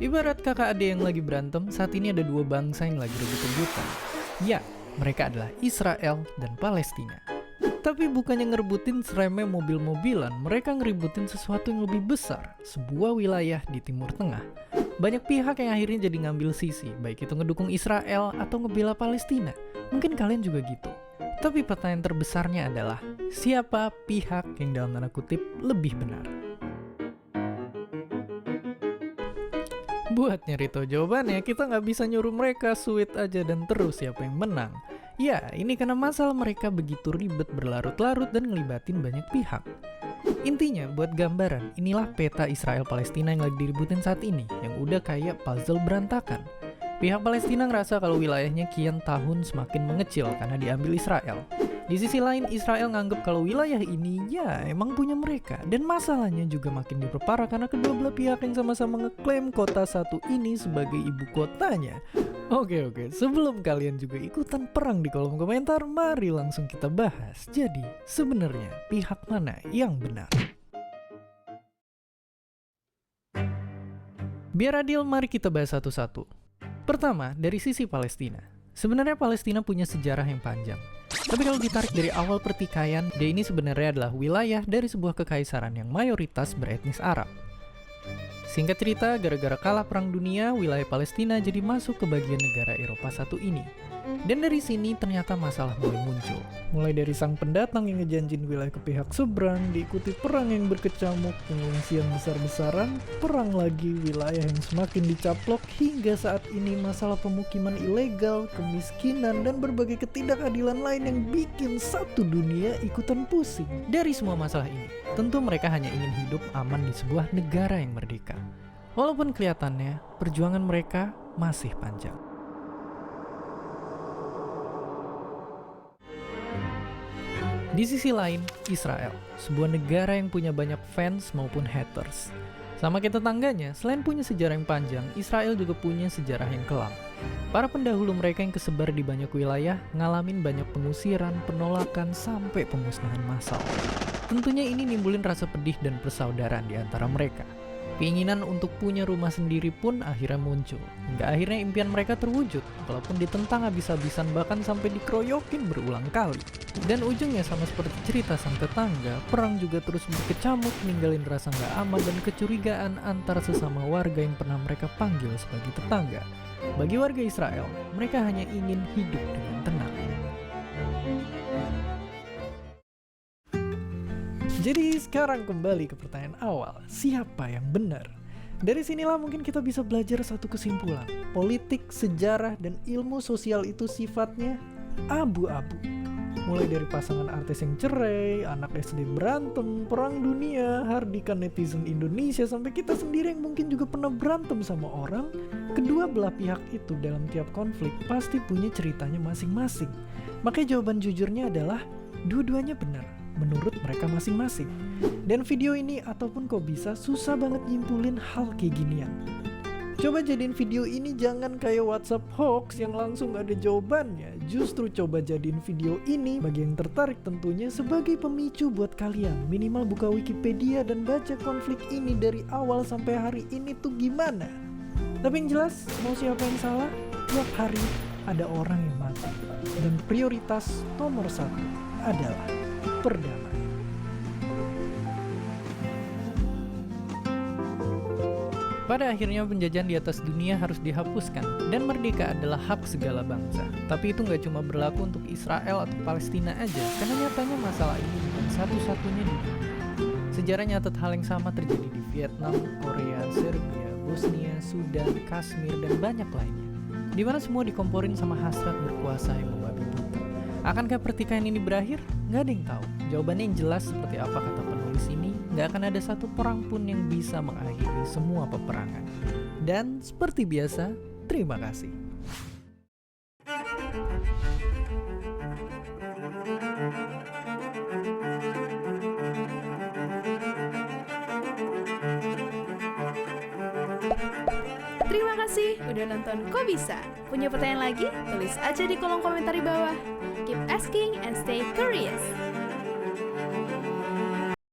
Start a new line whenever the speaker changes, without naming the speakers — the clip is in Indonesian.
Ibarat kakak adik yang lagi berantem, saat ini ada dua bangsa yang lagi rebut-rebutan. Ya, mereka adalah Israel dan Palestina. Tapi bukannya ngerebutin seremeh mobil-mobilan, mereka ngeributin sesuatu yang lebih besar, sebuah wilayah di Timur Tengah. Banyak pihak yang akhirnya jadi ngambil sisi, baik itu ngedukung Israel atau ngebela Palestina. Mungkin kalian juga gitu. Tapi pertanyaan terbesarnya adalah, siapa pihak yang dalam tanda kutip lebih benar? Buat nyari tahu jawabannya, kita nggak bisa nyuruh mereka sweet aja dan terus siapa yang menang. Ya, ini karena masalah mereka begitu ribet berlarut-larut dan ngelibatin banyak pihak. Intinya, buat gambaran, inilah peta Israel-Palestina yang lagi diributin saat ini, yang udah kayak puzzle berantakan. Pihak Palestina ngerasa kalau wilayahnya kian tahun semakin mengecil karena diambil Israel. Di sisi lain, Israel nganggep kalau wilayah ini ya emang punya mereka. Dan masalahnya juga makin diperparah karena kedua belah pihak yang sama-sama ngeklaim kota satu ini sebagai ibu kotanya. Oke, sebelum kalian juga ikutan perang di kolom komentar, mari langsung kita bahas. Jadi, sebenarnya pihak mana yang benar? Biar adil, mari kita bahas satu-satu. Pertama, dari sisi Palestina. Sebenarnya Palestina punya sejarah yang panjang. Tapi kalau ditarik dari awal pertikaian, dia ini sebenarnya adalah wilayah dari sebuah kekaisaran yang mayoritas beretnis Arab. Singkat cerita, gara-gara kalah perang dunia, wilayah Palestina jadi masuk ke bagian negara Eropa satu ini. Dan dari sini ternyata masalah mulai muncul. Mulai dari sang pendatang yang ngejanjin wilayah ke pihak seberang, diikuti perang yang berkecamuk, pengungsian besar-besaran, perang lagi, wilayah yang semakin dicaplok, hingga saat ini masalah pemukiman ilegal, kemiskinan, dan berbagai ketidakadilan lain yang bikin satu dunia ikutan pusing. Dari semua masalah ini, tentu mereka hanya ingin hidup aman di sebuah negara yang merdeka. Walaupun kelihatannya, perjuangan mereka masih panjang. Di sisi lain, Israel, sebuah negara yang punya banyak fans maupun haters. Sama kayak tetangganya, selain punya sejarah yang panjang, Israel juga punya sejarah yang kelam. Para pendahulu mereka yang kesebar di banyak wilayah, ngalamin banyak pengusiran, penolakan, sampai pemusnahan massal. Tentunya ini nimbulin rasa pedih dan persaudaraan di antara mereka. Keinginan untuk punya rumah sendiri pun akhirnya muncul. Hingga akhirnya impian mereka terwujud, walaupun ditentang habis-habisan bahkan sampai dikeroyokin berulang kali. Dan ujungnya sama seperti cerita sang tetangga, perang juga terus berkecamuk, ninggalin rasa nggak aman dan kecurigaan antara sesama warga yang pernah mereka panggil sebagai tetangga. Bagi warga Israel, mereka hanya ingin hidup dengan tenang. Jadi sekarang kembali ke pertanyaan awal, siapa yang benar? Dari sinilah mungkin kita bisa belajar satu kesimpulan. Politik, sejarah, dan ilmu sosial itu sifatnya abu-abu. Mulai dari pasangan artis yang cerai, anak SD berantem, perang dunia, hardikan netizen Indonesia, sampai kita sendiri yang mungkin juga pernah berantem sama orang, kedua belah pihak itu dalam tiap konflik pasti punya ceritanya masing-masing. Makanya jawaban jujurnya adalah dua-duanya benar menurut mereka masing-masing. Dan video ini ataupun kok bisa susah banget nyimpulin hal kayak ginian. Coba jadiin video ini jangan kayak WhatsApp hoax yang langsung gak ada jawabannya. Justru coba jadiin video ini bagi yang tertarik tentunya sebagai pemicu buat kalian. Minimal buka Wikipedia dan baca konflik ini dari awal sampai hari ini tuh gimana. Tapi yang jelas, mau siapa yang salah, tiap hari ada orang yang mati. Dan prioritas nomor satu adalah perdamaian. Pada akhirnya penjajahan di atas dunia harus dihapuskan dan merdeka adalah hak segala bangsa. Tapi itu nggak cuma berlaku untuk Israel atau Palestina aja, karena nyatanya masalah ini bukan satu-satunya di dunia. Sejarah nyatat hal yang sama terjadi di Vietnam, Korea, Serbia, Bosnia, Sudan, Kashmir, dan banyak lainnya. Dimana semua dikomporin sama hasrat berkuasa yang membabi buta. Akankah pertikaian ini berakhir? Nggak ada yang tahu. Jawabannya yang jelas seperti apa kata penulis ini, nggak akan ada satu perang pun yang bisa mengakhiri semua peperangan. Dan seperti biasa, terima kasih.
Terima kasih udah nonton Kok Bisa. Punya pertanyaan lagi? Tulis aja di kolom komentar di bawah. Keep asking and stay curious.